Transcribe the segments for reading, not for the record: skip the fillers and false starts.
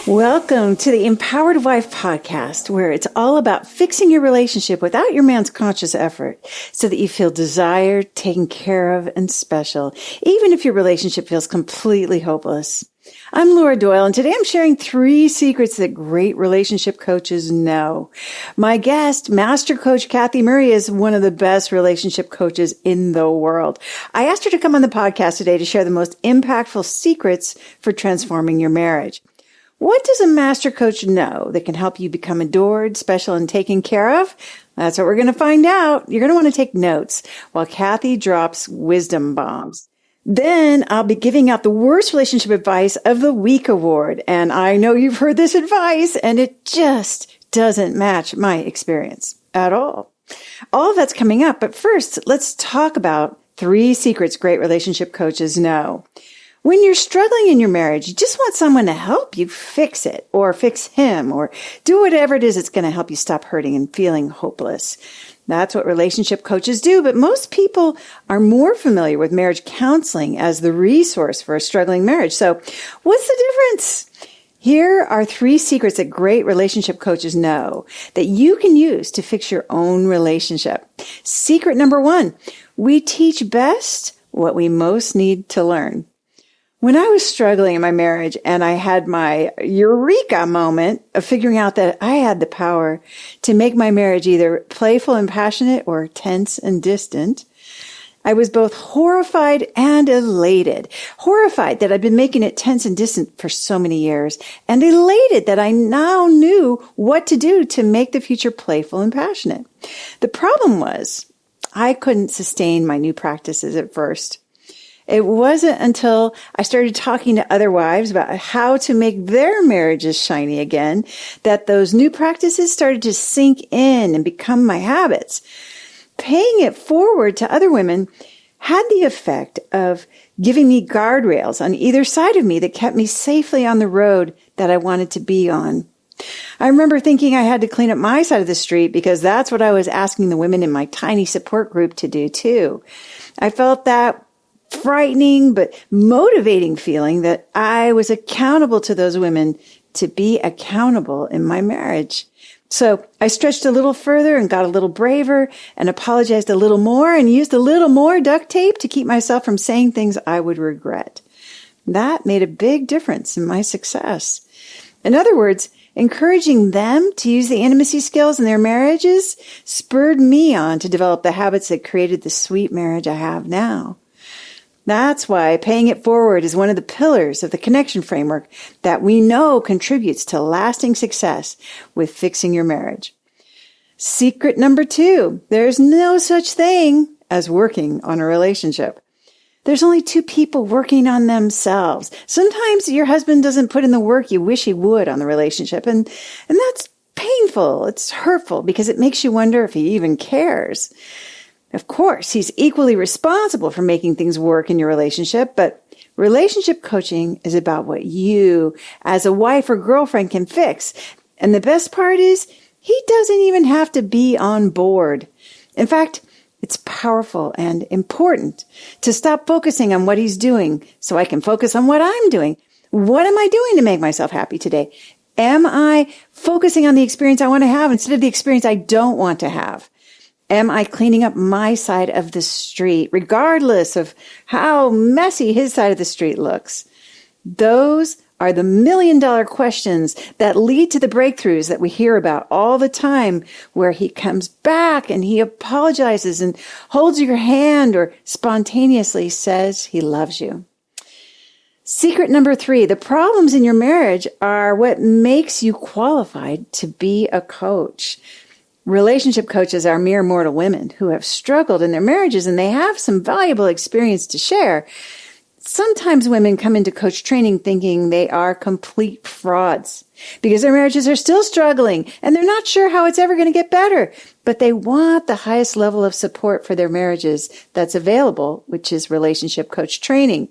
Welcome to the Empowered Wife podcast, where it's all about fixing your relationship without your man's conscious effort so that you feel desired, taken care of, and special, even if your relationship feels completely hopeless. I'm Laura Doyle, and today I'm sharing 3 secrets that great relationship coaches know. My guest, Master Coach Kathy Murray, is one of the best relationship coaches in the world. I asked her to come on the podcast today to share the most impactful secrets for transforming your marriage. What does a master coach know that can help you become adored, special, and taken care of? That's what we're going to find out. You're going to want to take notes while Kathy drops wisdom bombs. Then I'll be giving out the Worst Relationship Advice of the Week award. And I know you've heard this advice, and it just doesn't match my experience at all. All of that's coming up. But first, let's talk about 3 secrets great relationship coaches know. When you're struggling in your marriage, you just want someone to help you fix it or fix him or do whatever it is that's going to help you stop hurting and feeling hopeless. That's what relationship coaches do, but most people are more familiar with marriage counseling as the resource for a struggling marriage. So what's the difference? Here are 3 secrets that great relationship coaches know that you can use to fix your own relationship. Secret number 1, we teach best what we most need to learn. When I was struggling in my marriage and I had my eureka moment of figuring out that I had the power to make my marriage either playful and passionate or tense and distant, I was both horrified and elated. Horrified that I'd been making it tense and distant for so many years, and elated that I now knew what to do to make the future playful and passionate. The problem was I couldn't sustain my new practices at first. It wasn't until I started talking to other wives about how to make their marriages shiny again that those new practices started to sink in and become my habits. Paying it forward to other women had the effect of giving me guardrails on either side of me that kept me safely on the road that I wanted to be on. I remember thinking I had to clean up my side of the street because that's what I was asking the women in my tiny support group to do too. I felt that frightening but motivating feeling that I was accountable to those women to be accountable in my marriage. So I stretched a little further and got a little braver and apologized a little more and used a little more duct tape to keep myself from saying things I would regret. That made a big difference in my success. In other words, encouraging them to use the intimacy skills in their marriages spurred me on to develop the habits that created the sweet marriage I have now. That's why paying it forward is one of the pillars of the connection framework that we know contributes to lasting success with fixing your marriage. Secret number 2, there's no such thing as working on a relationship. There's only 2 people working on themselves. Sometimes your husband doesn't put in the work you wish he would on the relationship, and that's painful. It's hurtful because it makes you wonder if he even cares. Of course, he's equally responsible for making things work in your relationship, but relationship coaching is about what you, as a wife or girlfriend, can fix. And the best part is, he doesn't even have to be on board. In fact, it's powerful and important to stop focusing on what he's doing so I can focus on what I'm doing. What am I doing to make myself happy today? Am I focusing on the experience I want to have instead of the experience I don't want to have? Am I cleaning up my side of the street, regardless of how messy his side of the street looks? Those are the million-dollar questions that lead to the breakthroughs that we hear about all the time, where he comes back and he apologizes and holds your hand or spontaneously says he loves you. Secret number 3, the problems in your marriage are what makes you qualified to be a coach. Relationship coaches are mere mortal women who have struggled in their marriages, and they have some valuable experience to share. Sometimes women come into coach training thinking they are complete frauds because their marriages are still struggling and they're not sure how it's ever going to get better, but they want the highest level of support for their marriages that's available, which is relationship coach training.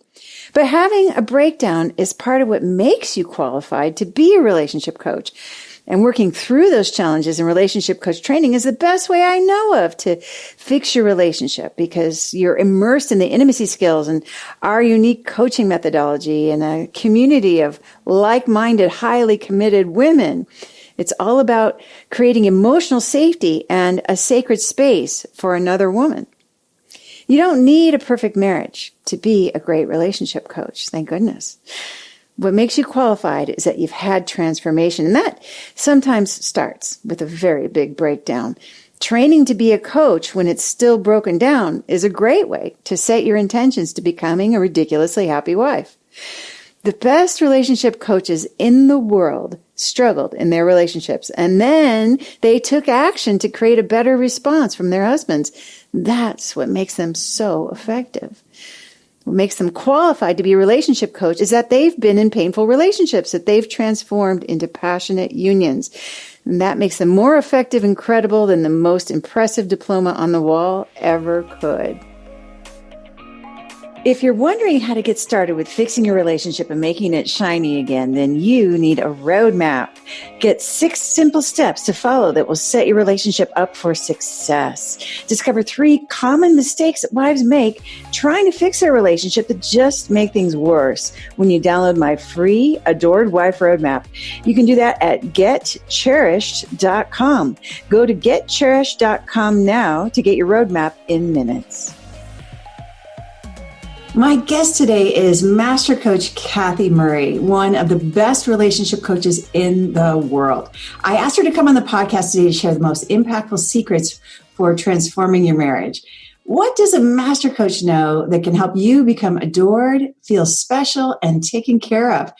But having a breakdown is part of what makes you qualified to be a relationship coach. And working through those challenges in relationship coach training is the best way I know of to fix your relationship, because you're immersed in the intimacy skills and our unique coaching methodology and a community of like-minded, highly committed women. It's all about creating emotional safety and a sacred space for another woman. You don't need a perfect marriage to be a great relationship coach, thank goodness. What makes you qualified is that you've had transformation, and that sometimes starts with a very big breakdown. Training to be a coach when it's still broken down is a great way to set your intentions to becoming a ridiculously happy wife. The best relationship coaches in the world struggled in their relationships, and then they took action to create a better response from their husbands. That's what makes them so effective. What makes them qualified to be a relationship coach is that they've been in painful relationships that they've transformed into passionate unions. And that makes them more effective and credible than the most impressive diploma on the wall ever could. If you're wondering how to get started with fixing your relationship and making it shiny again, then you need a roadmap. Get 6 simple steps to follow that will set your relationship up for success. Discover 3 common mistakes that wives make trying to fix their relationship that just make things worse when you download my free Adored Wife Roadmap. You can do that at getcherished.com. Go to getcherished.com now to get your roadmap in minutes. My guest today is Master Coach Kathy Murray, one of the best relationship coaches in the world. I asked her to come on the podcast today to share the most impactful secrets for transforming your marriage. What does a master coach know that can help you become adored, feel special, and taken care of?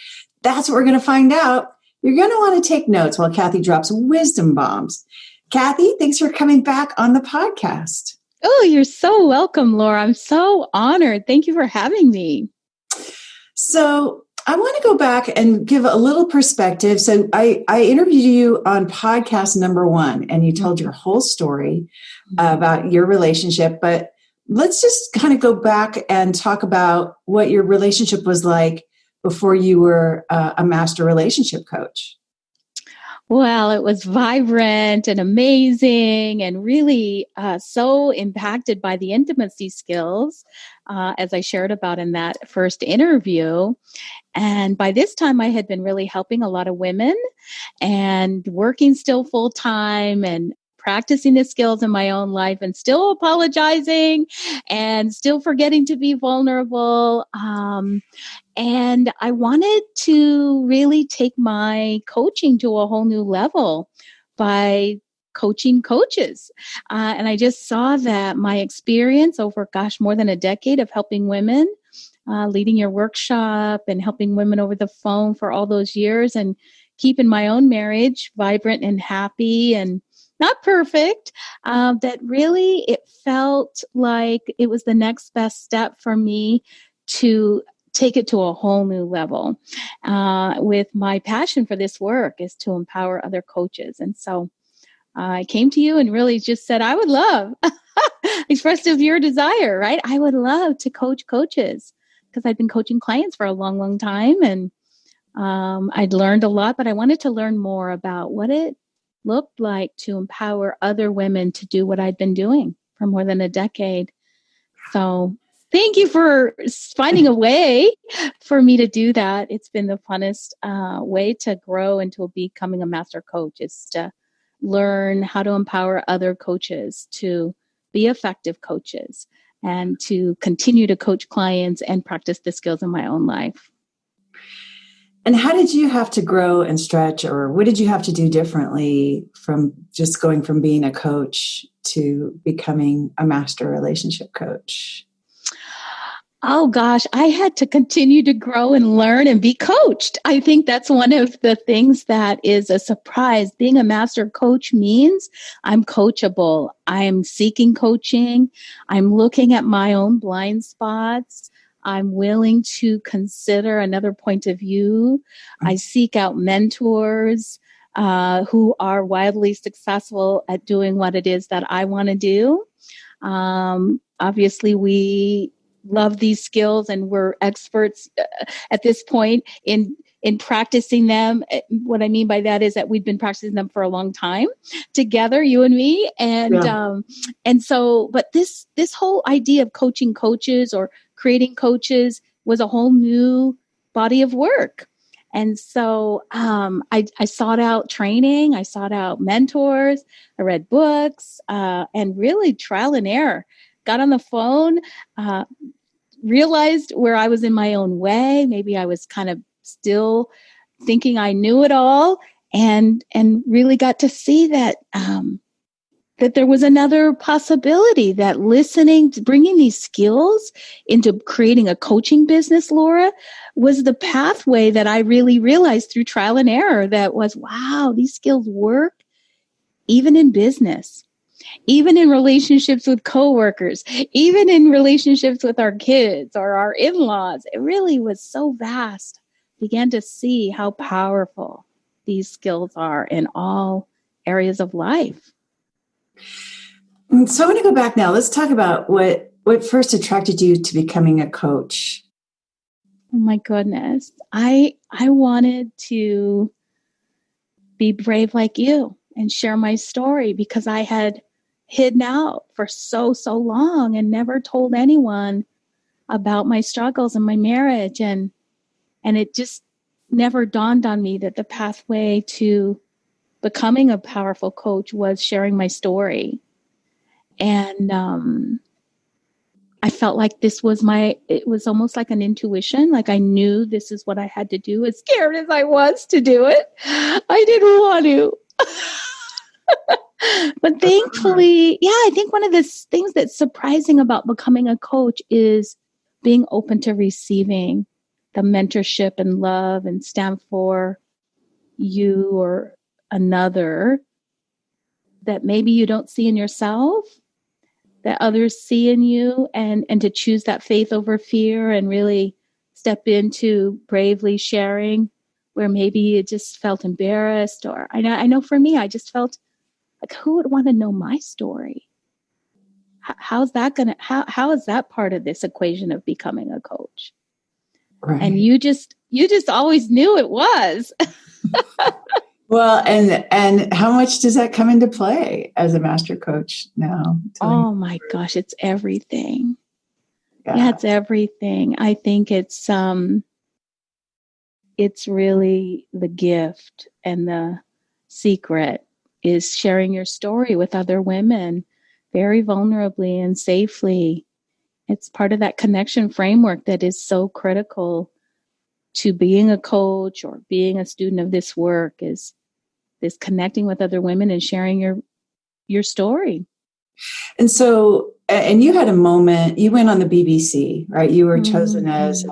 That's what we're going to find out. You're going to want to take notes while Kathy drops wisdom bombs. Kathy, thanks for coming back on the podcast. Oh, you're so welcome, Laura. I'm so honored. Thank you for having me. So I want to go back and give a little perspective. So I interviewed you on podcast number 1, and you told your whole story about your relationship. But let's just kind of go back and talk about what your relationship was like before you were a master relationship coach. Well, it was vibrant and amazing and really so impacted by the intimacy skills, as I shared about in that first interview. And by this time, I had been really helping a lot of women and working still full time and practicing the skills in my own life and still apologizing and still forgetting to be vulnerable. And I wanted to really take my coaching to a whole new level by coaching coaches. And I just saw that my experience over, more than a decade of helping women, leading your workshop and helping women over the phone for all those years and keeping my own marriage vibrant and happy and not perfect, that really it felt like it was the next best step for me to take it to a whole new level. With my passion for this work is to empower other coaches. And so I came to you and really just said, I would love, expressed as your desire, right? I would love to coach coaches because I've been coaching clients for a long, long time. And I'd learned a lot, but I wanted to learn more about what it looked like to empower other women to do what I'd been doing for more than a decade. So thank you for finding a way for me to do that. It's been the funnest way to grow into becoming a master coach, is to learn how to empower other coaches to be effective coaches and to continue to coach clients and practice the skills in my own life. And how did you have to grow and stretch, or what did you have to do differently from just going from being a coach to becoming a master relationship coach? Oh gosh, I had to continue to grow and learn and be coached. I think that's one of the things that is a surprise. Being a master coach means I'm coachable. I'm seeking coaching. I'm looking at my own blind spots. I'm willing to consider another point of view. I seek out mentors who are wildly successful at doing what it is that I want to do. Obviously, we love these skills and we're experts at this point in in practicing them. What I mean by that is that we've been practicing them for a long time together, you and me. And so, but this whole idea of coaching coaches or creating coaches was a whole new body of work. And so I sought out training, I sought out mentors, I read books, and really trial and error. Got on the phone, realized where I was in my own way. Maybe I was kind of still thinking I knew it all, and really got to see that that there was another possibility, that listening, bringing these skills into creating a coaching business, Laura, was the pathway that I really realized through trial and error. That was, wow, these skills work even in business, even in relationships with coworkers, even in relationships with our kids or our in-laws. It really was so vast. Began to see how powerful these skills are in all areas of life. So I want to go back now. Let's talk about what first attracted you to becoming a coach. Oh my goodness. I wanted to be brave like you and share my story, because I had hidden out for so long and never told anyone about my struggles in my marriage. And it just never dawned on me that the pathway to becoming a powerful coach was sharing my story. And I felt like it was almost like an intuition. Like I knew this is what I had to do, as scared as I was to do it. I didn't want to. But thankfully, I think one of the things that's surprising about becoming a coach is being open to receiving the mentorship and love and stand for you or another that maybe you don't see in yourself, that others see in you, and to choose that faith over fear and really step into bravely sharing where maybe you just felt embarrassed. Or I know for me, I just felt like, who would want to know my story? How is that part of this equation of becoming a coach? Right. And you just always knew it was. Well, and how much does that come into play as a master coach now? Oh my gosh, it's everything. Yeah, it's everything. I think it's really the gift and the secret is sharing your story with other women very vulnerably and safely. It's part of that connection framework that is so critical to being a coach or being a student of this work, is this connecting with other women and sharing your story. And so, and you had a moment, you went on the BBC, right? You were chosen as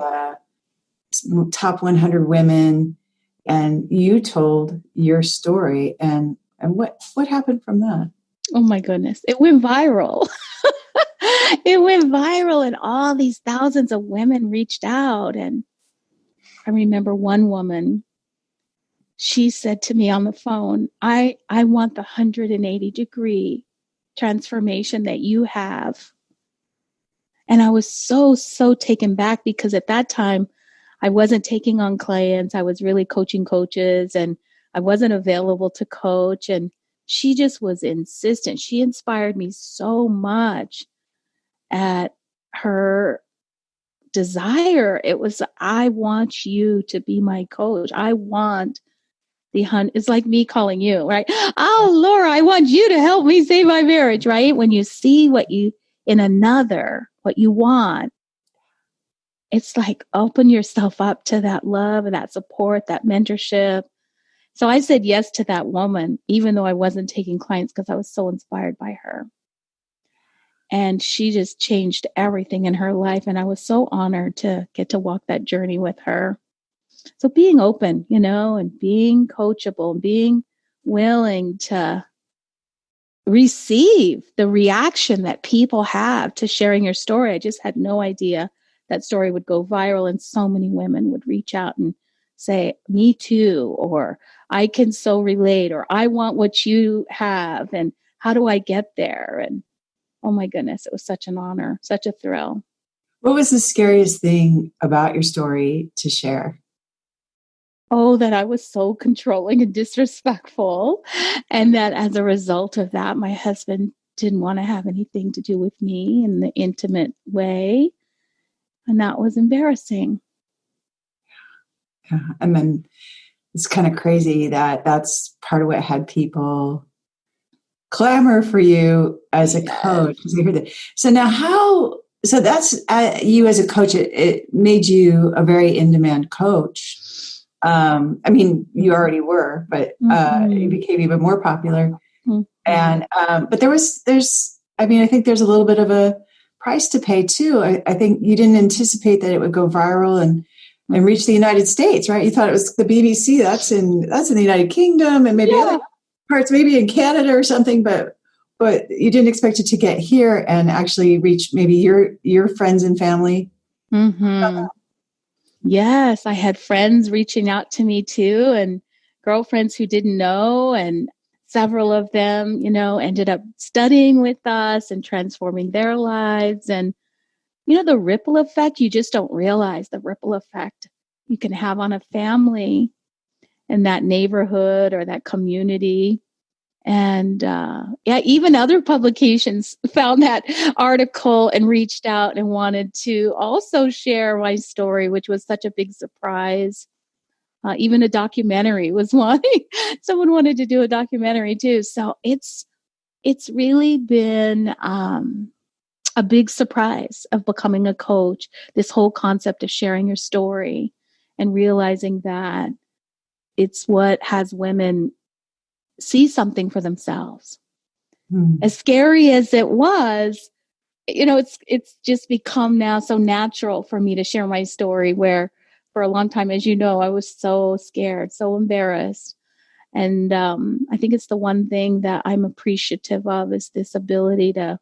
top 100 women, and you told your story. And what happened from that? Oh my goodness. It went viral. It went viral, and all these thousands of women reached out. And I remember one woman, she said to me on the phone, I want the 180-degree transformation that you have. And I was so taken back, because at that time I wasn't taking on clients. I was really coaching coaches, and I wasn't available to coach. And she just was insistent. She inspired me so much at her desire. It was, I want you to be my coach. I want it's like me calling you, right? Oh, Laura, I want you to help me save my marriage, right? When you see what you want, it's like open yourself up to that love and that support, that mentorship. So I said yes to that woman, even though I wasn't taking clients, because I was so inspired by her. And she just changed everything in her life. And I was so honored to get to walk that journey with her. So being open, and being coachable, and being willing to receive the reaction that people have to sharing your story. I just had no idea that story would go viral, and so many women would reach out and say, me too, or I can so relate, or I want what you have, and how do I get there? And oh my goodness, it was such an honor, such a thrill. What was the scariest thing about your story to share? Oh, that I was so controlling and disrespectful. And that as a result of that, my husband didn't want to have anything to do with me in the intimate way. And that was embarrassing. Yeah. And then it's kind of crazy that that's part of what had people clamor for you as a coach. Because they heard that. So now so that's you as a coach, it made you a very in-demand coach. I mean, you already were, but it became even more popular. Mm-hmm. And but I think there's a little bit of a price to pay too. I think you didn't anticipate that it would go viral and reach the United States, right? You thought it was the BBC. That's in the United Kingdom and maybe other parts, maybe in Canada or something. But you didn't expect it to get here and actually reach maybe your friends and family. Mm-hmm. Yes, I had friends reaching out to me too, and girlfriends who didn't know, and several of them, ended up studying with us and transforming their lives. And, the ripple effect, you just don't realize the ripple effect you can have on a family in that neighborhood or that community. And even other publications found that article and reached out and wanted to also share my story, which was such a big surprise. Even a documentary was wanting. Someone wanted to do a documentary too. So it's really been a big surprise of becoming a coach. This whole concept of sharing your story and realizing that it's what has women see something for themselves. As scary as it was, it's just become now so natural for me to share my story, where for a long time, as you know, I was so scared, so embarrassed. And I think it's the one thing that I'm appreciative of is this ability to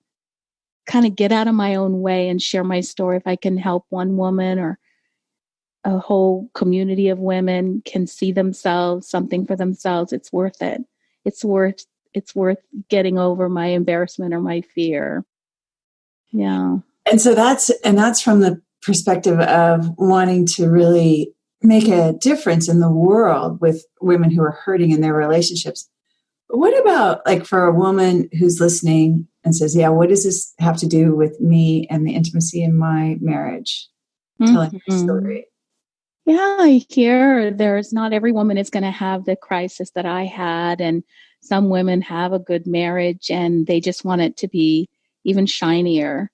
kind of get out of my own way and share my story. If I can help one woman or a whole community of women can see themselves, something for themselves, it's worth it. It's worth getting over my embarrassment or my fear. Yeah. And so that's from the perspective of wanting to really make a difference in the world with women who are hurting in their relationships. But what about like for a woman who's listening and says, yeah, what does this have to do with me and the intimacy in my marriage? Telling her story. Yeah, I hear there's not every woman is going to have the crisis that I had. And some women have a good marriage and they just want it to be even shinier.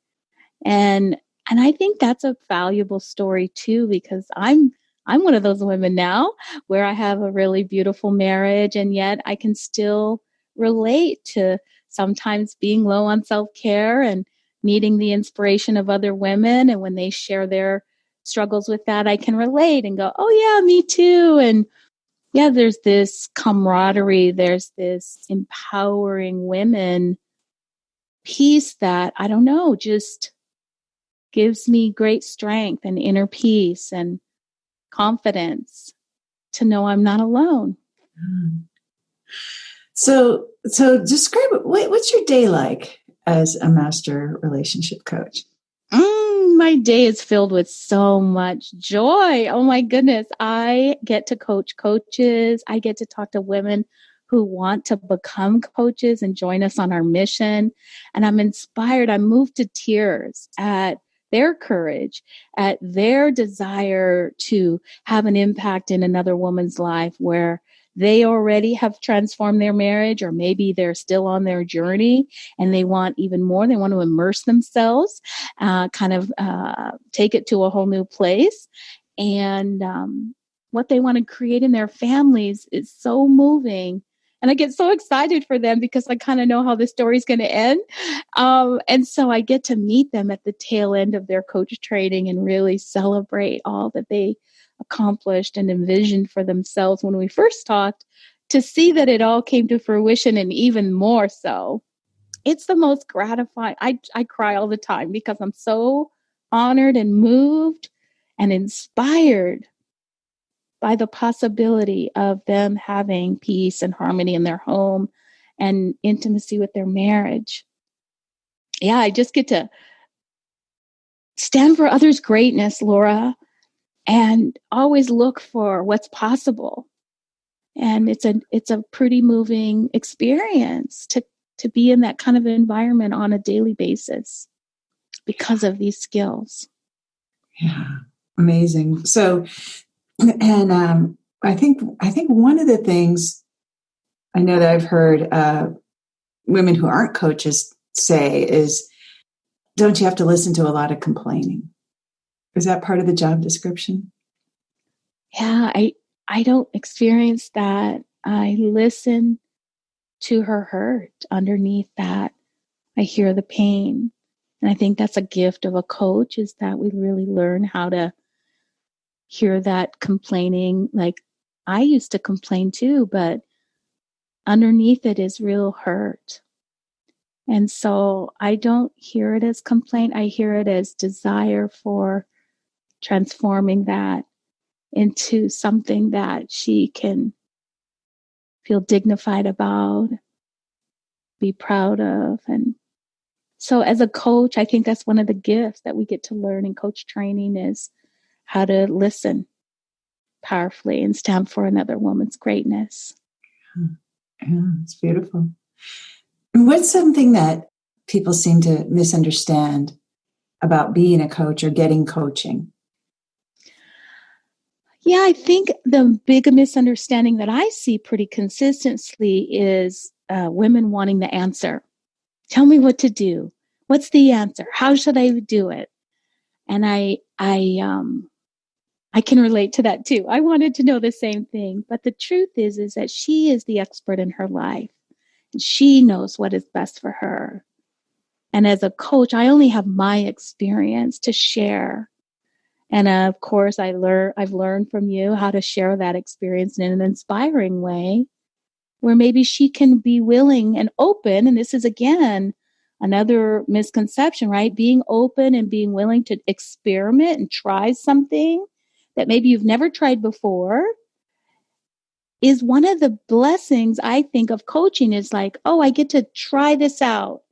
And I think that's a valuable story too, because I'm one of those women now where I have a really beautiful marriage, and yet I can still relate to sometimes being low on self-care and needing the inspiration of other women. And when they share their struggles with that, I can relate and go, oh yeah, me too. And yeah, there's this camaraderie, there's this empowering women piece that I don't know, just gives me great strength and inner peace and confidence to know I'm not alone. So describe what's your day like as a master relationship coach? My day is filled with so much joy. Oh my goodness. I get to coach coaches. I get to talk to women who want to become coaches and join us on our mission. And I'm inspired. I'm moved to tears at their courage, at their desire to have an impact in another woman's life where they already have transformed their marriage, or maybe they're still on their journey and they want even more. They want to immerse themselves, take it to a whole new place. And what they want to create in their families is so moving. And I get so excited for them because I kind of know how the story is going to end. And so I get to meet them at the tail end of their coach training and really celebrate all that they accomplished and envisioned for themselves when we first talked, to see that it all came to fruition and even more so. It's the most gratifying. I cry all the time because I'm so honored and moved and inspired by the possibility of them having peace and harmony in their home and intimacy with their marriage. Yeah, I just get to stand for others' greatness, Laura, and always look for what's possible. And it's a pretty moving experience to be in that kind of environment on a daily basis because of these skills. Yeah, amazing. So, and I think one of the things I know that I've heard women who aren't coaches say is, don't you have to listen to a lot of complaining? Is that part of the job description? Yeah, I don't experience that. I listen to her hurt underneath that. I hear the pain. And I think that's a gift of a coach, is that we really learn how to hear that complaining. Like, I used to complain too, but underneath it is real hurt. And so I don't hear it as complaint. I hear it as desire for transforming that into something that she can feel dignified about, be proud of. And so as a coach, I think that's one of the gifts that we get to learn in coach training, is how to listen powerfully and stand for another woman's greatness. Yeah, it's beautiful. And what's something that people seem to misunderstand about being a coach or getting coaching? Yeah, I think the big misunderstanding that I see pretty consistently is women wanting the answer. Tell me what to do. What's the answer? How should I do it? And I can relate to that too. I wanted to know the same thing, but the truth is that she is the expert in her life. And she knows what is best for her. And as a coach, I only have my experience to share. And of course, I've learned from you how to share that experience in an inspiring way, where maybe she can be willing and open. And this is, again, another misconception, right? Being open and being willing to experiment and try something that maybe you've never tried before is one of the blessings, I think, of coaching. Is like, oh, I get to try this out.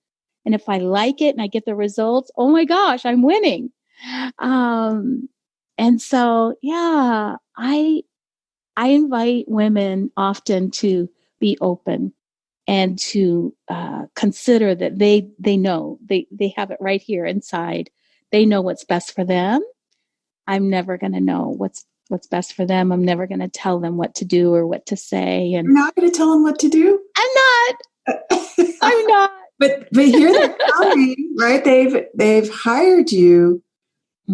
And if I like it and I get the results, oh my gosh, I'm winning. And so, yeah, I invite women often to be open and to consider that they know, they have it right here inside. They know what's best for them. I'm never going to know what's best for them. I'm never going to tell them what to do or what to say. And You're not going to tell them what to do? I'm not. I'm not. But here they're coming, right? They've hired you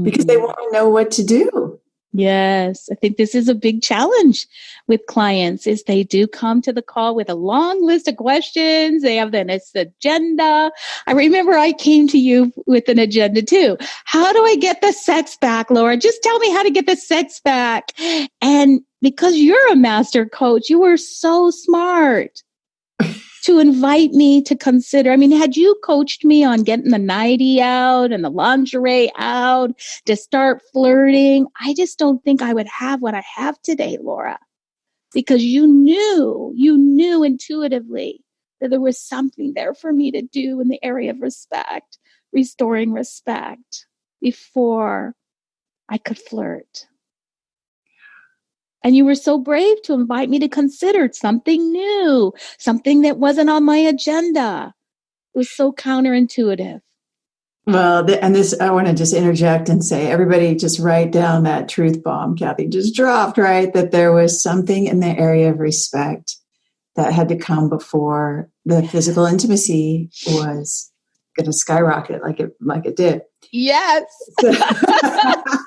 because they want to know what to do. Yes, I think this is a big challenge with clients, is they do come to the call with a long list of questions. They have this agenda. I remember I came to you with an agenda too. How do I get the sex back, Laura? Just tell me how to get the sex back. And because you're a master coach, you were so smart to invite me to consider. I mean, had you coached me on getting the nightie out and the lingerie out to start flirting, I just don't think I would have what I have today, Laura, because you knew intuitively that there was something there for me to do in the area of respect, restoring respect before I could flirt. And you were so brave to invite me to consider something new, something that wasn't on my agenda. It was so counterintuitive. Well, I want to just interject and say, everybody just write down that truth bomb Kathy just dropped, right? That there was something in the area of respect that had to come before the physical intimacy was going to skyrocket like it did. Yes. But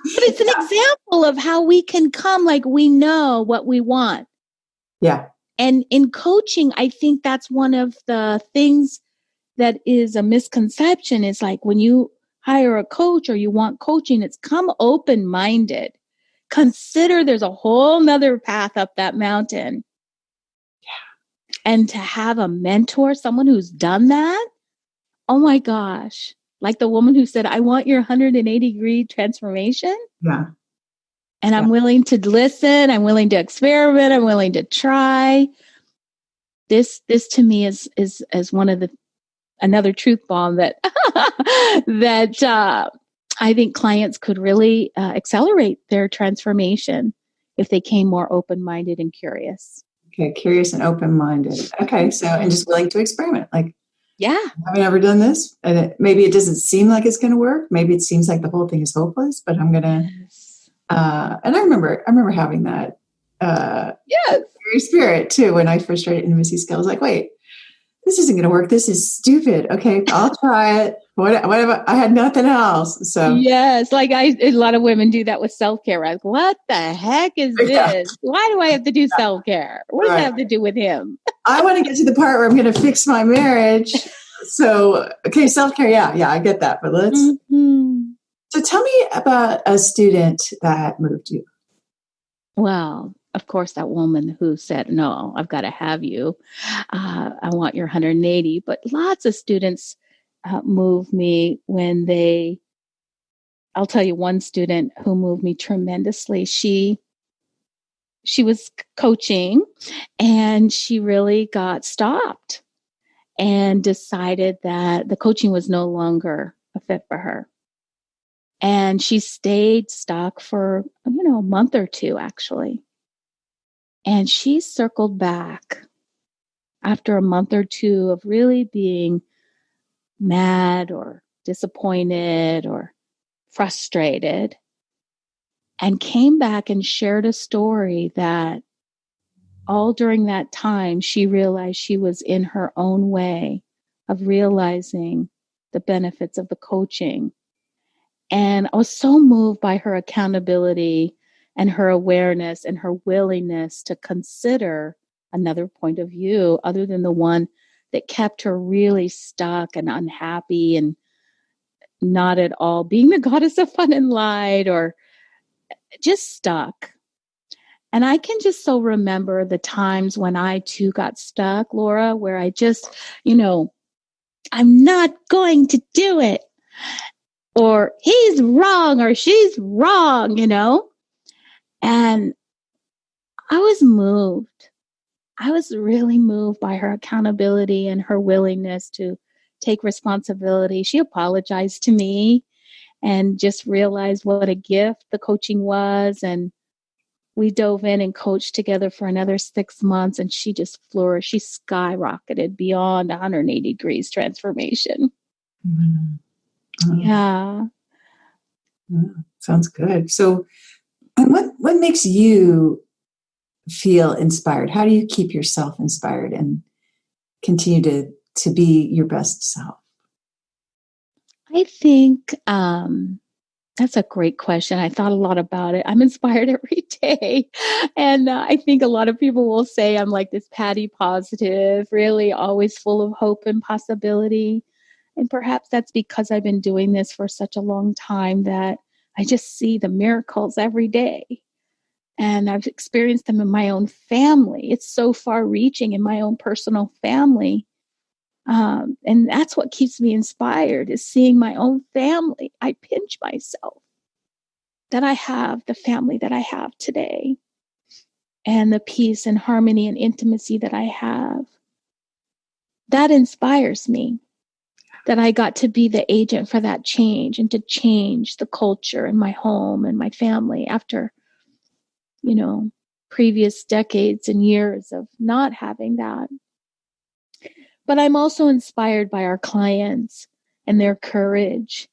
it's an example of how we can come like we know what we want. Yeah. And in coaching, I think that's one of the things that is a misconception, is like when you hire a coach or you want coaching, it's come open-minded. Consider there's a whole nother path up that mountain. Yeah. And to have a mentor, someone who's done that, oh my gosh. Like the woman who said, I want your 180-degree transformation. Yeah. And I'm willing to listen. I'm willing to experiment. I'm willing to try. This to me is one of the, another truth bomb that I think clients could really accelerate their transformation if they came more open-minded and curious. Okay, curious and open-minded. Okay, so, and just willing to experiment. Like, Yeah. have I ever done this? And maybe it doesn't seem like it's going to work. Maybe it seems like the whole thing is hopeless, but I'm going to, Yes. and I remember having that Yes. spirit too when I first started intimacy skills. Like, wait, this isn't going to work. This is stupid. Okay, I'll try it. Whatever. I had nothing else. So yes, like a lot of women do that with self-care. Like, what the heck is yeah, this? Why do I have to do self-care? What does that right. have to do with him? I want to get to the part where I'm going to fix my marriage. So, okay, self-care. Yeah, I get that. But so tell me about a student that moved you. Well, of course, that woman who said, no, I've got to have you. I want your 180. But lots of students move me when I'll tell you one student who moved me tremendously. She was coaching and she really got stopped and decided that the coaching was no longer a fit for her. And she stayed stuck for, a month or two, actually. And she circled back after a month or two of really being mad or disappointed or frustrated, and came back and shared a story that all during that time, she realized she was in her own way of realizing the benefits of the coaching. And I was so moved by her accountability and her awareness and her willingness to consider another point of view other than the one that kept her really stuck and unhappy and not at all being the goddess of fun and light, or just stuck. And I can just so remember the times when I too got stuck, Laura, where I just, I'm not going to do it, or he's wrong or she's wrong, And I was moved. I was really moved by her accountability and her willingness to take responsibility. She apologized to me and just realized what a gift the coaching was. And we dove in and coached together for another 6 months, and she just flourished. She skyrocketed beyond 180 degrees transformation. Mm-hmm. Yeah. Sounds good. So, what makes you feel inspired? How do you keep yourself inspired and continue to be your best self? I think that's a great question. I thought a lot about it. I'm inspired every day. And I think a lot of people will say I'm like this Patty positive, really always full of hope and possibility. And perhaps that's because I've been doing this for such a long time that I just see the miracles every day. And I've experienced them in my own family. It's so far reaching in my own personal family. And that's what keeps me inspired, is seeing my own family. I pinch myself that I have the family that I have today, and the peace and harmony and intimacy that I have. That inspires me, that I got to be the agent for that change and to change the culture in my home and my family after, previous decades and years of not having that. But I'm also inspired by our clients and their courage.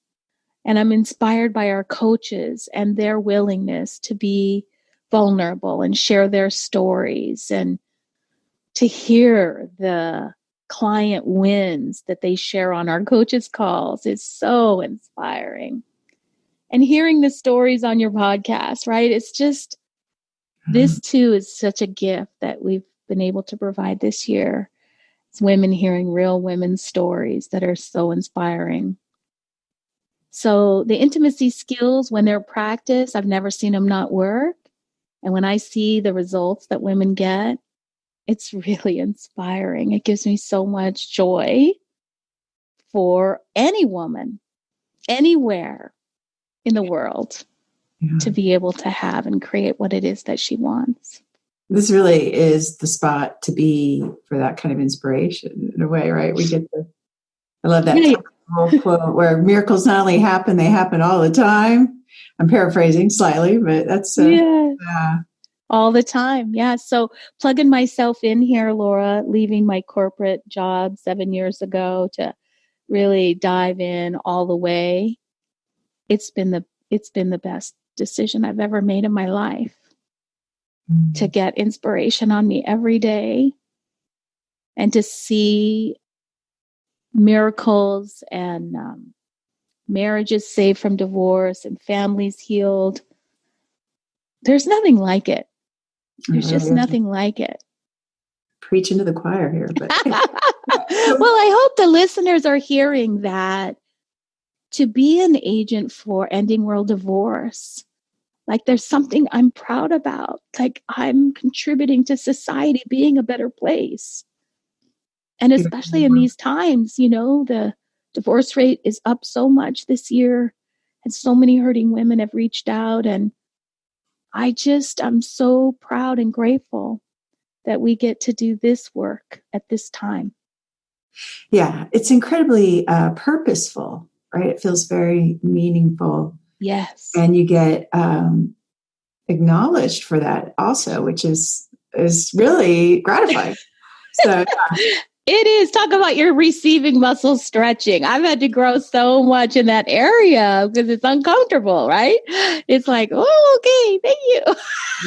And I'm inspired by our coaches and their willingness to be vulnerable and share their stories, and to hear the client wins that they share on our coaches calls is so inspiring. And hearing the stories on your podcast, right? It's just, this too is such a gift that we've been able to provide this year. It's women hearing real women's stories that are so inspiring. So the intimacy skills, when they're practiced, I've never seen them not work. And when I see the results that women get, it's really inspiring. It gives me so much joy for any woman, anywhere in the world, to be able to have and create what it is that she wants. This really is the spot to be for that kind of inspiration in a way, right? I love that. Yeah, old quote where miracles not only happen, they happen all the time. I'm paraphrasing slightly, but that's yeah. All the time. Yeah. So plugging myself in here, Laura, leaving my corporate job 7 years ago to really dive in all the way. It's been the best decision I've ever made in my life to get inspiration on me every day and to see miracles and marriages saved from divorce and families healed. There's nothing like it. There's just nothing like it. Preaching to the choir here. But well, I hope the listeners are hearing that to be an agent for ending world divorce, like there's something I'm proud about. Like I'm contributing to society being a better place. And especially in these times, the divorce rate is up so much this year and so many hurting women have reached out. And I'm so proud and grateful that we get to do this work at this time. Yeah, it's incredibly purposeful, right? It feels very meaningful. Yes. And you get acknowledged for that also, which is really gratifying. So It is. Talk about your receiving muscle stretching. I've had to grow so much in that area because it's uncomfortable, right? It's like, oh, okay, thank you.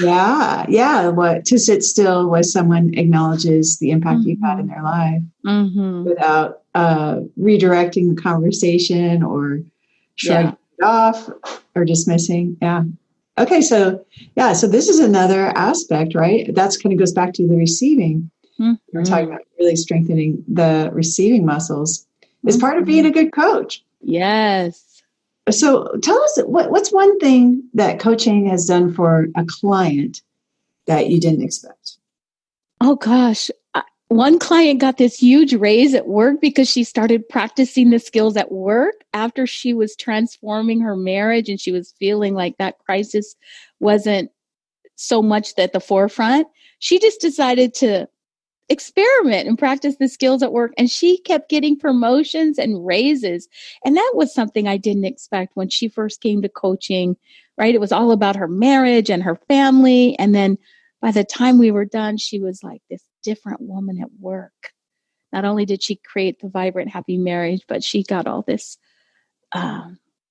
Yeah. To sit still while someone acknowledges the impact you've had in their life without redirecting the conversation or shrugging it off or dismissing. Yeah. Okay. So this is another aspect, right? That's kind of goes back to the receiving. We're talking about really strengthening the receiving muscles is part of being a good coach. Yes. So tell us what's one thing that coaching has done for a client that you didn't expect? Oh gosh. One client got this huge raise at work because she started practicing the skills at work after she was transforming her marriage and she was feeling like that crisis wasn't so much at the forefront. She just decided to experiment and practice the skills at work. And she kept getting promotions and raises. And that was something I didn't expect when she first came to coaching, right? It was all about her marriage and her family. And then by the time we were done, she was like this different woman at work. Not only did she create the vibrant, happy marriage, but she got all this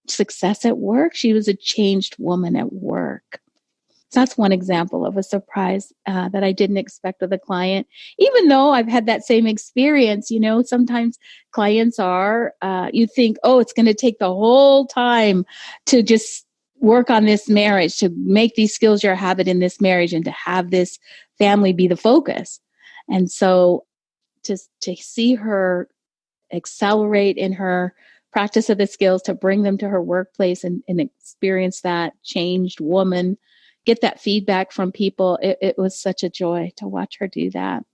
success at work. She was a changed woman at work. So that's one example of a surprise that I didn't expect with a client, even though I've had that same experience. Sometimes clients you think, oh, it's going to take the whole time to just work on this marriage, to make these skills your habit in this marriage and to have this family be the focus. And so just to see her accelerate in her practice of the skills, to bring them to her workplace and experience that changed woman, get that feedback from people. It was such a joy to watch her do that.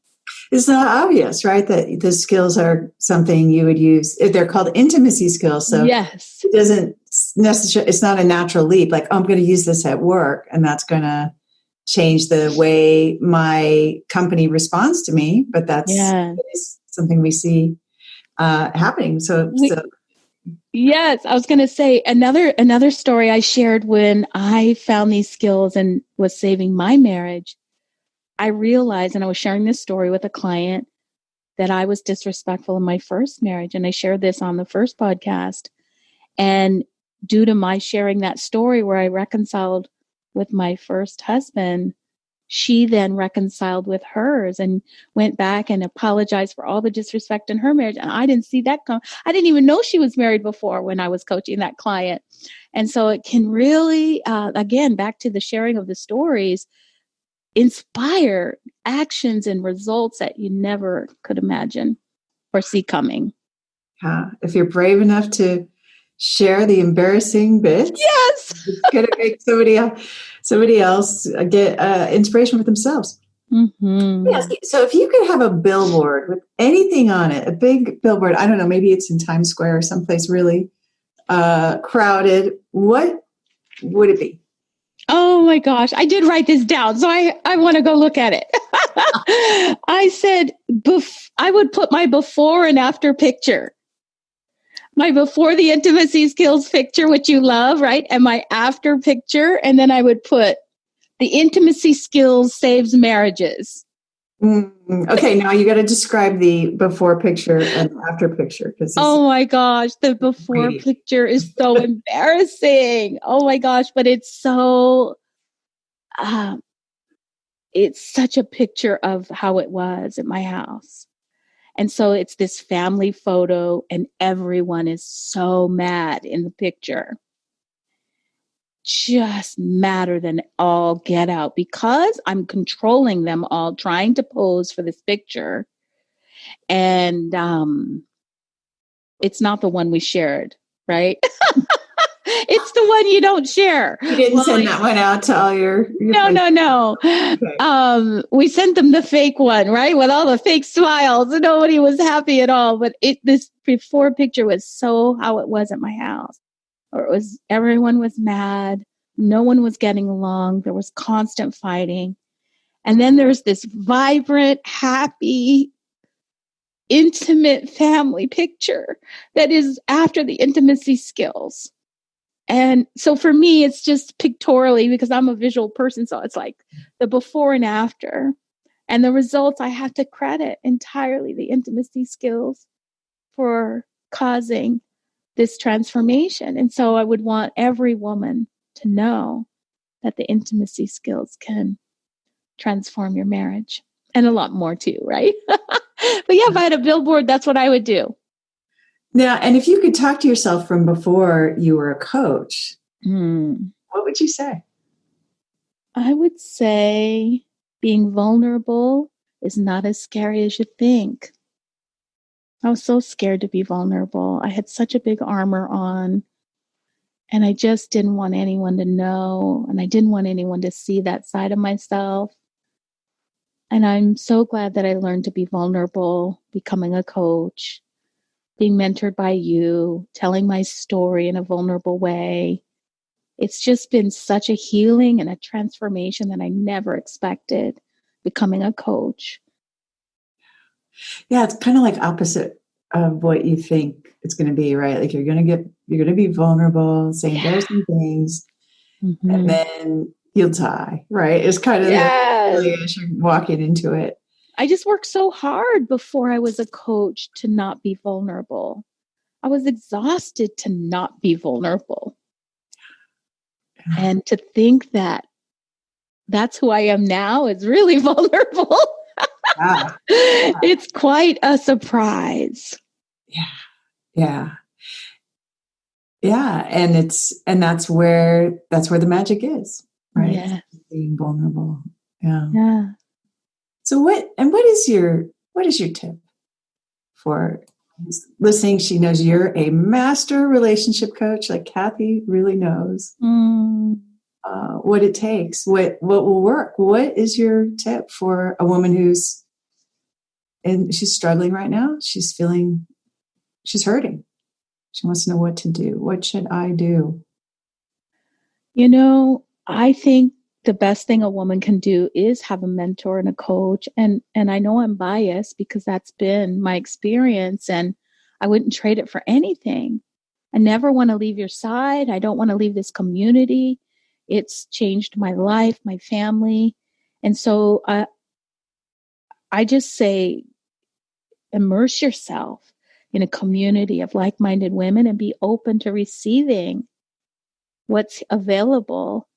It's not obvious, right? That the skills are something you would use. They're called intimacy skills. So yes, it doesn't necessarily, it's not a natural leap. Like, oh, I'm going to use this at work and that's going to change the way my company responds to me. But that's something we see happening. Yes, I was going to say another story I shared when I found these skills and was saving my marriage. I realized, and I was sharing this story with a client, that I was disrespectful in my first marriage. And I shared this on the first podcast. And due to my sharing that story where I reconciled with my first husband, she then reconciled with hers and went back and apologized for all the disrespect in her marriage. And I didn't see that come. I didn't even know she was married before when I was coaching that client. And so it can really, again, back to the sharing of the stories, inspire actions and results that you never could imagine or see coming. If you're brave enough to share the embarrassing bits, yes, it's going to make somebody else get inspiration for themselves. Mm-hmm. Yes. So if you could have a billboard with anything on it, a big billboard, I don't know, maybe it's in Times Square or someplace really crowded, what would it be? Oh my gosh, I did write this down, so I want to go look at it. I said I would put my before and after picture. my before the intimacy skills picture, which you love, right? And my after picture. And then I would put the intimacy skills saves marriages. Okay, now you got to describe the before picture and after picture. Oh my gosh, the before picture is so embarrassing. Oh my gosh, but it's so, it's such a picture of how it was at my house. And so it's this family photo and everyone is so mad in the picture. Just madder than all get out because I'm controlling them all, trying to pose for this picture. And it's not the one we shared, right? It's the one you don't share. You didn't send that one out to all your No. Okay. We sent them the fake one, right? With all the fake smiles. Nobody was happy at all. But this before picture was so how it was at my house. Or everyone was mad. No one was getting along. There was constant fighting. And then there's this vibrant, happy, intimate family picture that is after the intimacy skills. And so for me, it's just pictorially because I'm a visual person. So it's like the before and after. And the results, I have to credit entirely the intimacy skills for causing this transformation. And so I would want every woman to know that the intimacy skills can transform your marriage and a lot more too, right? But yeah, if I had a billboard, that's what I would do. Now, and if you could talk to yourself from before you were a coach, what would you say? I would say being vulnerable is not as scary as you think. I was so scared to be vulnerable. I had such a big armor on, and I just didn't want anyone to know, and I didn't want anyone to see that side of myself. And I'm so glad that I learned to be vulnerable, becoming a coach, being mentored by you, telling my story in a vulnerable way. It's just been such a healing and a transformation that I never expected, becoming a coach. Yeah, it's kind of like opposite of what you think it's going to be, right? Like you're going to be vulnerable, say embarrassing things, and then you'll die, right? It's kind of really as you're walking into it. I just worked so hard before I was a coach to not be vulnerable. I was exhausted to not be vulnerable. And to think that that's who I am now is really vulnerable. It's quite a surprise. Yeah. And that's where the magic is, right? Yeah. Being vulnerable. Yeah. So what is your tip for listening? She knows you're a master relationship coach, like Kathy really knows what it takes, what will work. What is your tip for a woman she's struggling right now? She's hurting. She wants to know what to do. What should I do? I think the best thing a woman can do is have a mentor and a coach. And I know I'm biased because that's been my experience and I wouldn't trade it for anything. I never want to leave your side. I don't want to leave this community. It's changed my life, my family. And so I just say, immerse yourself in a community of like-minded women and be open to receiving what's available.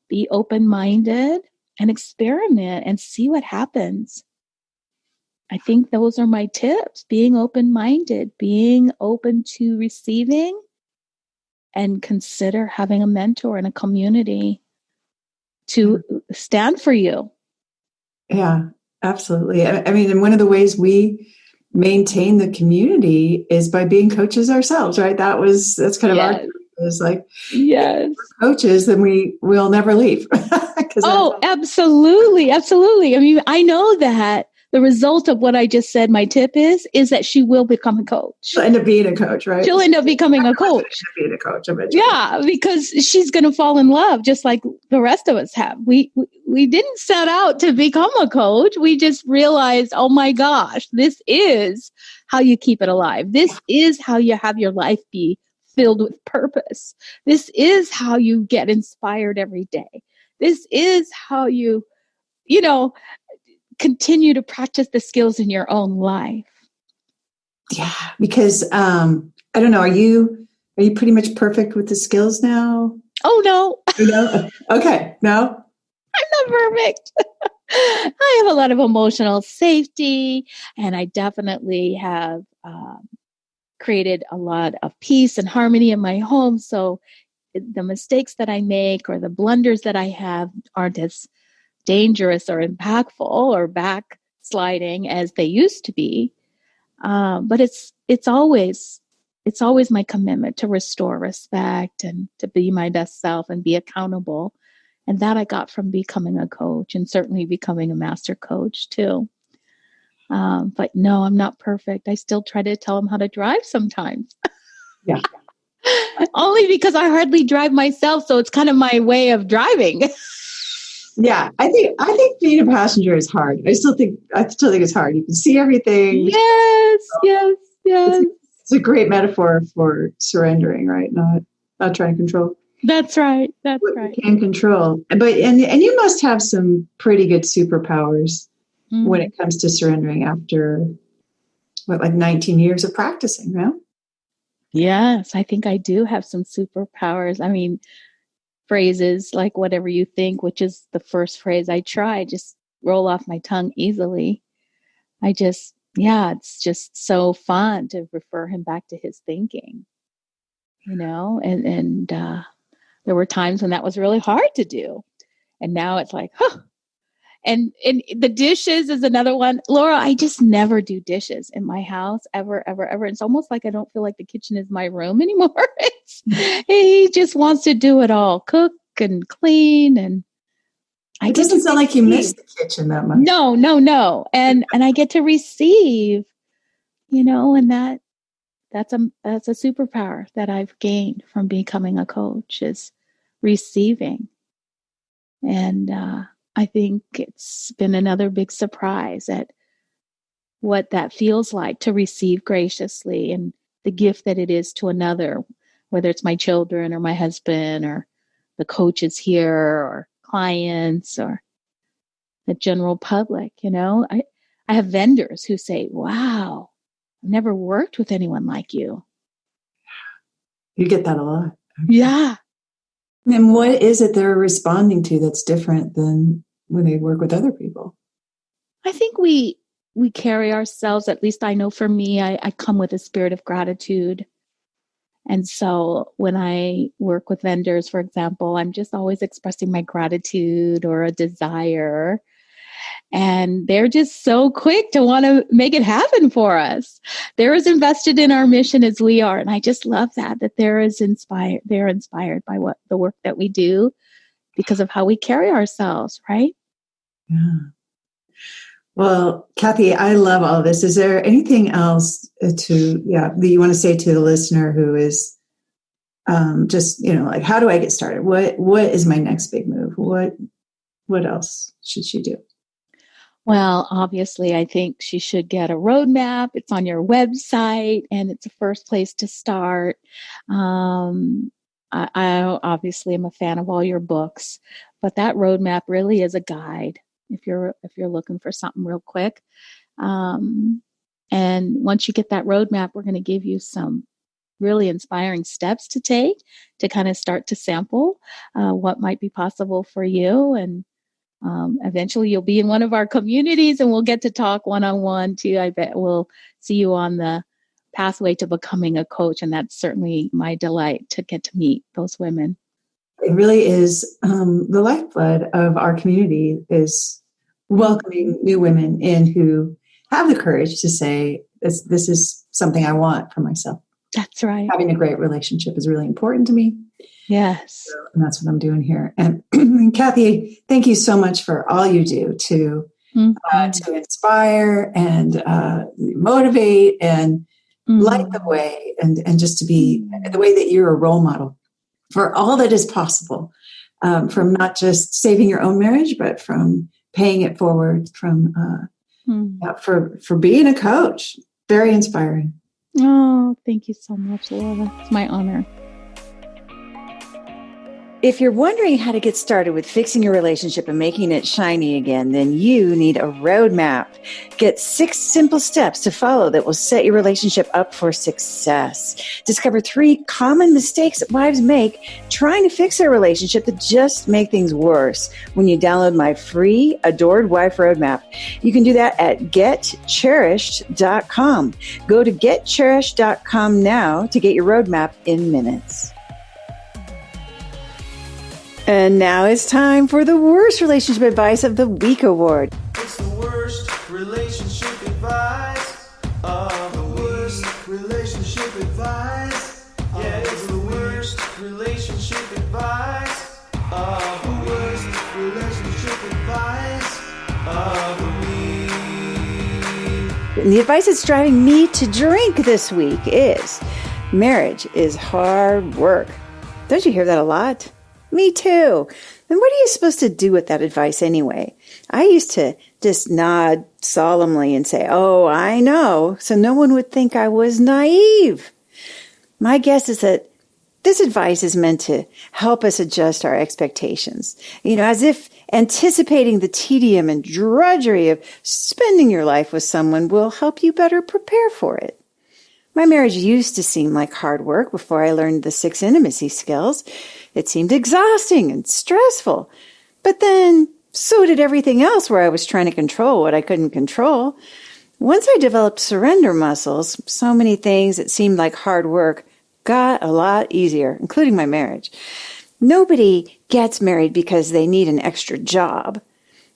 Be open-minded and experiment and see what happens. I think those are my tips. Being open-minded, being open to receiving, and consider having a mentor and a community to stand for you. Yeah, absolutely. I mean, and one of the ways we maintain the community is by being coaches ourselves, right? That's kind of our is like, if we're coaches, then we'll never leave. Absolutely. I mean, I know that the result of what I just said, my tip is that she will become a coach. She'll end up being a coach, right? She'll end up becoming a coach. Being a coach eventually. Yeah, because she's going to fall in love just like the rest of us have. We didn't set out to become a coach. We just realized, oh my gosh, this is how you keep it alive. This is how you have your life be filled with purpose. This is how you get inspired every day. This is how you continue to practice the skills in your own life. Yeah, because I don't know, are you pretty much perfect with the skills now? Oh no. No? Okay, no? I'm not perfect. I have a lot of emotional safety, and I definitely have created a lot of peace and harmony in my home. So the mistakes that I make or the blunders that I have aren't as dangerous or impactful or backsliding as they used to be. But it's always my commitment to restore respect and to be my best self and be accountable. And that I got from becoming a coach and certainly becoming a master coach too. But no, I'm not perfect. I still try to tell them how to drive sometimes. Yeah. Only because I hardly drive myself, so it's kind of my way of driving. Yeah, I think being a passenger is hard. I still think it's hard. You can see everything. Yes. It's a great metaphor for surrendering, right? Not trying to control. That's right. What you can control. But and you must have some pretty good superpowers when it comes to surrendering after 19 years of practicing, no? Yes, I think I do have some superpowers. I mean, phrases like whatever you think, which is the first phrase I try, just roll off my tongue easily. It's just so fun to refer him back to his thinking, and there were times when that was really hard to do. And now it's like, huh. And the dishes is another one. Laura, I just never do dishes in my house ever, ever, ever. It's almost like I don't feel like the kitchen is my room anymore. He just wants to do it all, cook and clean. And it doesn't sound like you miss the kitchen that much. No. And I get to receive, and that's a superpower that I've gained from becoming a coach is receiving. And I think it's been another big surprise at what that feels like to receive graciously and the gift that it is to another, whether it's my children or my husband or the coaches here or clients or the general public. I have vendors who say, wow, I've never worked with anyone like you. You get that a lot. Yeah. And what is it they're responding to that's different than when they work with other people? I think we carry ourselves, at least I know for me, I come with a spirit of gratitude. And so when I work with vendors, for example, I'm just always expressing my gratitude or a desire. And they're just so quick to want to make it happen for us. They're as invested in our mission as we are. And I just love that they're inspired by what the work that we do because of how we carry ourselves, right? Yeah. Well, Kathy, I love all of this. Is there anything else that you want to say to the listener who is just, how do I get started? What is my next big move? What else should she do? Well, obviously, I think she should get a roadmap. It's on your website, and it's the first place to start. I obviously am a fan of all your books, but that roadmap really is a guide if you're looking for something real quick. And once you get that roadmap, we're going to give you some really inspiring steps to take to kind of start to sample what might be possible for you. And eventually you'll be in one of our communities and we'll get to talk one-on-one too. I bet we'll see you on the pathway to becoming a coach. And that's certainly my delight to get to meet those women. It really is the lifeblood of our community is welcoming new women in who have the courage to say, this is something I want for myself. That's right. Having a great relationship is really important to me. Yes. And that's what I'm doing here. And Kathy, thank you so much for all you do to inspire and motivate and light the way and just to be the way that you're a role model for all that is possible, from not just saving your own marriage, but from paying it forward, from for being a coach. very inspiring. Oh, thank you so much, Laura. It's my honor. If you're wondering how to get started with fixing your relationship and making it shiny again, then you need a roadmap. Get 6 simple steps to follow that will set your relationship up for success. Discover 3 common mistakes that wives make trying to fix their relationship that just make things worse when you download my free Adored Wife Roadmap. You can do that at getcherished.com. Go to getcherished.com now to get your roadmap in minutes. And now it's time for the Worst Relationship Advice of the Week Award. It's the worst relationship advice of the worst relationship advice. Yeah, it's the worst relationship advice of the worst relationship advice of the week. And the advice that's driving me to drink this week is marriage is hard work. Don't you hear that a lot? Me too. And what are you supposed to do with that advice anyway? I used to just nod solemnly and say, oh, I know, so no one would think I was naive. My guess is that this advice is meant to help us adjust our expectations, as if anticipating the tedium and drudgery of spending your life with someone will help you better prepare for it. My marriage used to seem like hard work before I learned the 6 intimacy skills. It seemed exhausting and stressful. But then so did everything else where I was trying to control what I couldn't control. Once I developed surrender muscles, so many things that seemed like hard work got a lot easier, including my marriage. Nobody gets married because they need an extra job.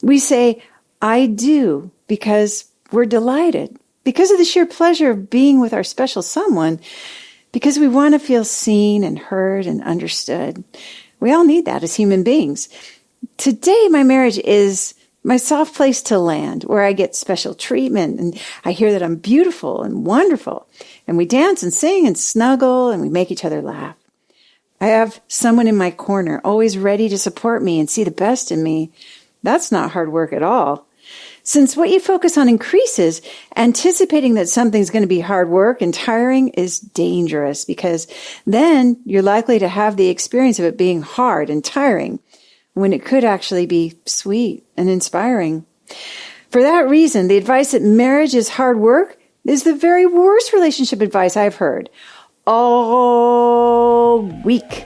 We say, I do, because we're delighted. Because of the sheer pleasure of being with our special someone, because we want to feel seen and heard and understood. We all need that as human beings. Today, my marriage is my soft place to land, where I get special treatment and I hear that I'm beautiful and wonderful. And we dance and sing and snuggle and we make each other laugh. I have someone in my corner, always ready to support me and see the best in me. That's not hard work at all. Since what you focus on increases, anticipating that something's going to be hard work and tiring is dangerous, because then you're likely to have the experience of it being hard and tiring when it could actually be sweet and inspiring. For that reason, the advice that marriage is hard work is the very worst relationship advice I've heard all week.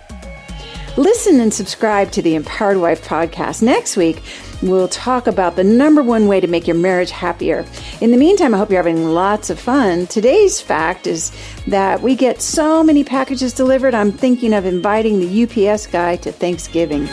Listen and subscribe to the Empowered Wife podcast. Next week, we'll talk about the number 1 way to make your marriage happier. In the meantime, I hope you're having lots of fun. Today's fact is that we get so many packages delivered, I'm thinking of inviting the UPS guy to Thanksgiving.